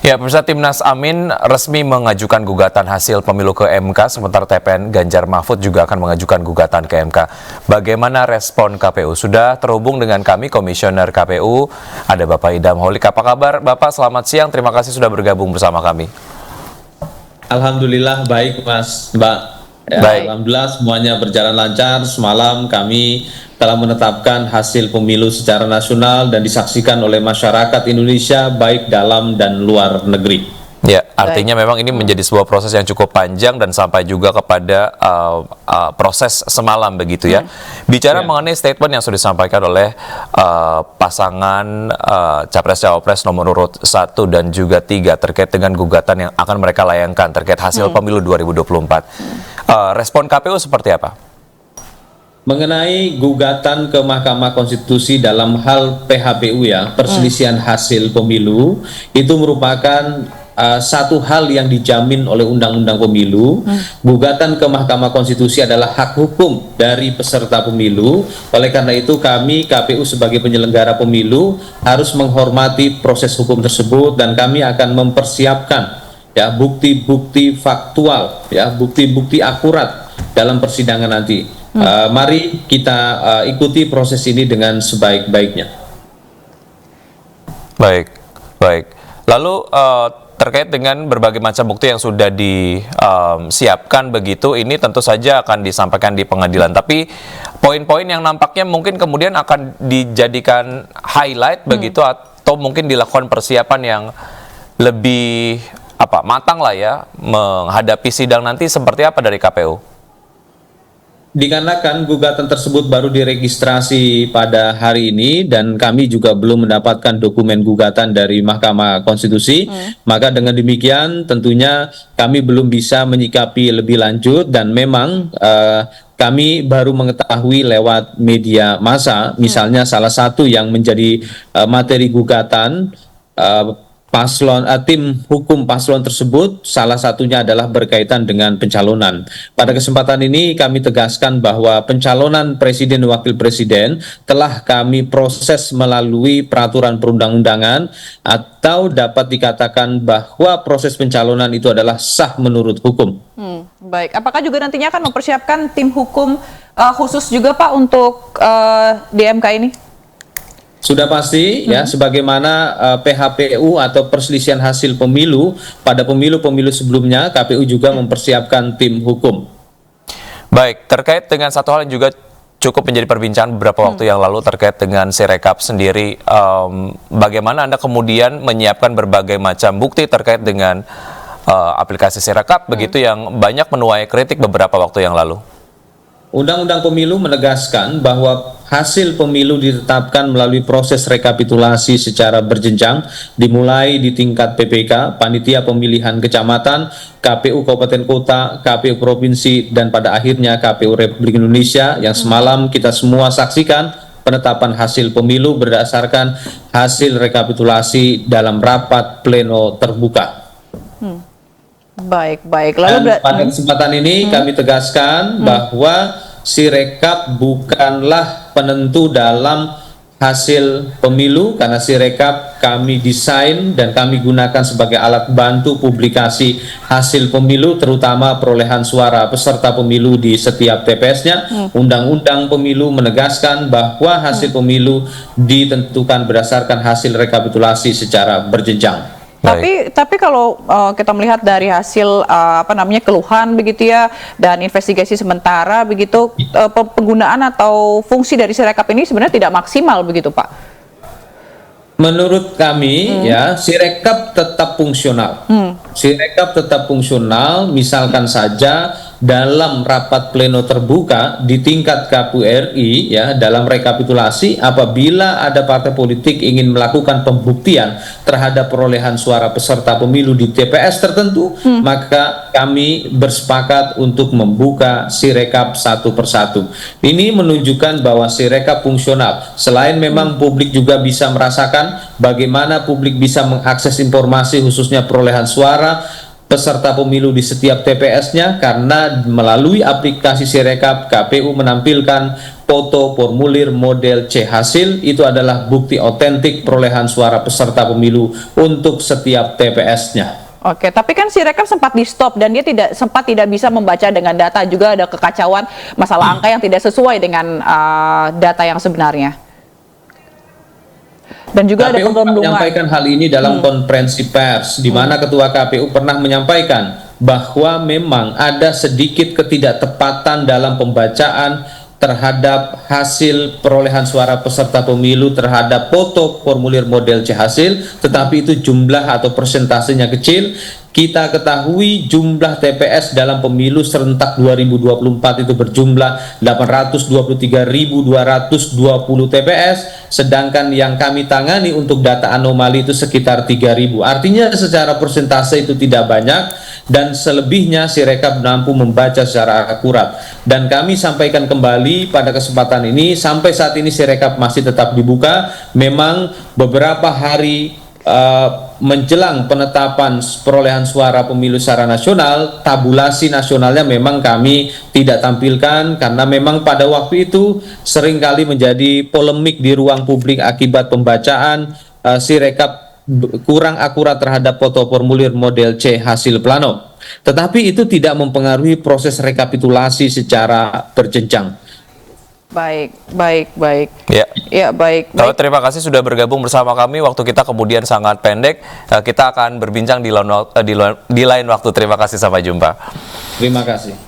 Ya, pemirsa, Timnas Amin resmi mengajukan gugatan hasil pemilu ke MK, sementara TPN Ganjar Mahfud juga akan mengajukan gugatan ke MK. Bagaimana respon KPU? Sudah terhubung dengan kami, Komisioner KPU, ada Bapak Idham Holik. Apa kabar, Bapak? Selamat siang, terima kasih sudah bergabung bersama kami. Alhamdulillah baik, Mas, Mbak. Ya, Baik. Alhamdulillah semuanya berjalan lancar. Semalam kami telah menetapkan hasil pemilu secara nasional dan disaksikan oleh masyarakat Indonesia baik dalam dan luar negeri. Ya, artinya memang ini menjadi sebuah proses yang cukup panjang dan sampai juga kepada proses semalam begitu ya. Bicara mengenai statement yang sudah disampaikan oleh pasangan Capres-Cawapres nomor urut 1 dan juga 3 terkait dengan gugatan yang akan mereka layangkan terkait hasil pemilu 2024. Respon KPU seperti apa? Mengenai gugatan ke Mahkamah Konstitusi dalam hal PHPU ya, perselisihan hasil pemilu, itu merupakan satu hal yang dijamin oleh Undang-Undang Pemilu. Gugatan ke Mahkamah Konstitusi adalah hak hukum dari peserta pemilu. Oleh karena itu kami KPU sebagai penyelenggara pemilu harus menghormati proses hukum tersebut dan kami akan mempersiapkan ya bukti-bukti faktual, ya bukti-bukti akurat dalam persidangan nanti. Mari kita ikuti proses ini dengan sebaik-baiknya. Baik, baik. Lalu terkait dengan berbagai macam bukti yang sudah disiapkan begitu, ini tentu saja akan disampaikan di pengadilan. Tapi poin-poin yang nampaknya mungkin kemudian akan dijadikan highlight begitu, atau mungkin dilakukan persiapan yang lebih matang lah ya menghadapi sidang nanti, seperti apa dari KPU? Dikarenakan gugatan tersebut baru diregistrasi pada hari ini dan kami juga belum mendapatkan dokumen gugatan dari Mahkamah Konstitusi, maka dengan demikian tentunya kami belum bisa menyikapi lebih lanjut dan memang kami baru mengetahui lewat media massa, misalnya salah satu yang menjadi materi gugatan tim hukum paslon tersebut salah satunya adalah berkaitan dengan pencalonan. Pada kesempatan ini kami tegaskan bahwa pencalonan presiden dan wakil presiden telah kami proses melalui peraturan perundang-undangan atau dapat dikatakan bahwa proses pencalonan itu adalah sah menurut hukum. Baik, apakah juga nantinya akan mempersiapkan tim hukum khusus juga Pak untuk di MK ini? Sudah pasti ya, sebagaimana PHPU atau perselisihan hasil pemilu pada pemilu-pemilu sebelumnya, KPU juga mempersiapkan tim hukum. Baik, terkait dengan satu hal yang juga cukup menjadi perbincangan beberapa waktu yang lalu terkait dengan Sirekap sendiri, bagaimana Anda kemudian menyiapkan berbagai macam bukti terkait dengan aplikasi Sirekap begitu yang banyak menuai kritik beberapa waktu yang lalu? Undang-Undang Pemilu menegaskan bahwa hasil pemilu ditetapkan melalui proses rekapitulasi secara berjenjang, dimulai di tingkat PPK, Panitia Pemilihan Kecamatan, KPU Kabupaten Kota, KPU Provinsi, dan pada akhirnya KPU Republik Indonesia yang semalam kita semua saksikan penetapan hasil pemilu berdasarkan hasil rekapitulasi dalam rapat pleno terbuka. Baik. Lalu pada kesempatan ini kami tegaskan bahwa Sirekap bukanlah penentu dalam hasil pemilu, karena Sirekap kami desain dan kami gunakan sebagai alat bantu publikasi hasil pemilu, terutama perolehan suara peserta pemilu di setiap TPS-nya. Undang-undang Pemilu menegaskan bahwa hasil pemilu ditentukan berdasarkan hasil rekapitulasi secara berjenjang. Tapi kalau kita melihat dari hasil keluhan begitu ya dan investigasi sementara begitu, penggunaan atau fungsi dari Sirekap ini sebenarnya tidak maksimal begitu Pak? Menurut kami ya, Sirekap tetap fungsional. Sirekap tetap fungsional, misalkan saja dalam rapat pleno terbuka di tingkat KPU RI ya, dalam rekapitulasi apabila ada partai politik ingin melakukan pembuktian terhadap perolehan suara peserta pemilu di TPS tertentu, maka kami bersepakat untuk membuka Sirekap satu persatu. Ini menunjukkan bahwa Sirekap fungsional. Selain memang publik juga bisa merasakan bagaimana publik bisa mengakses informasi khususnya perolehan suara peserta pemilu di setiap TPS-nya, karena melalui aplikasi Sirekap KPU menampilkan foto formulir model C hasil itu adalah bukti otentik perolehan suara peserta pemilu untuk setiap TPS-nya. Oke, tapi kan Sirekap sempat di stop dan dia tidak bisa membaca dengan data, juga ada kekacauan masalah angka yang tidak sesuai dengan data yang sebenarnya. Dan juga ada KPU pengelembungan. menyampaikan hal ini dalam konferensi pers, di mana Ketua KPU pernah menyampaikan bahwa memang ada sedikit ketidaktepatan dalam pembacaan terhadap hasil perolehan suara peserta pemilu terhadap foto formulir model C hasil, tetapi itu jumlah atau persentasenya kecil. Kita ketahui jumlah TPS dalam pemilu serentak 2024 itu berjumlah 823.220 TPS, sedangkan yang kami tangani untuk data anomali itu sekitar 3.000. Artinya secara persentase itu tidak banyak, dan selebihnya Sirekap mampu membaca secara akurat. Dan kami sampaikan kembali pada kesempatan ini, sampai saat ini Sirekap masih tetap dibuka. Memang beberapa hari menjelang penetapan perolehan suara pemilu secara nasional, tabulasi nasionalnya memang kami tidak tampilkan karena memang pada waktu itu seringkali menjadi polemik di ruang publik akibat pembacaan Sirekap kurang akurat terhadap foto formulir model C hasil plano. Tetapi itu tidak mempengaruhi proses rekapitulasi secara berjenjang. Baik. Ya. Ya, baik. Terima kasih sudah bergabung bersama kami. Waktu kita kemudian sangat pendek. Kita akan berbincang di lain waktu. Terima kasih, sampai jumpa. Terima kasih.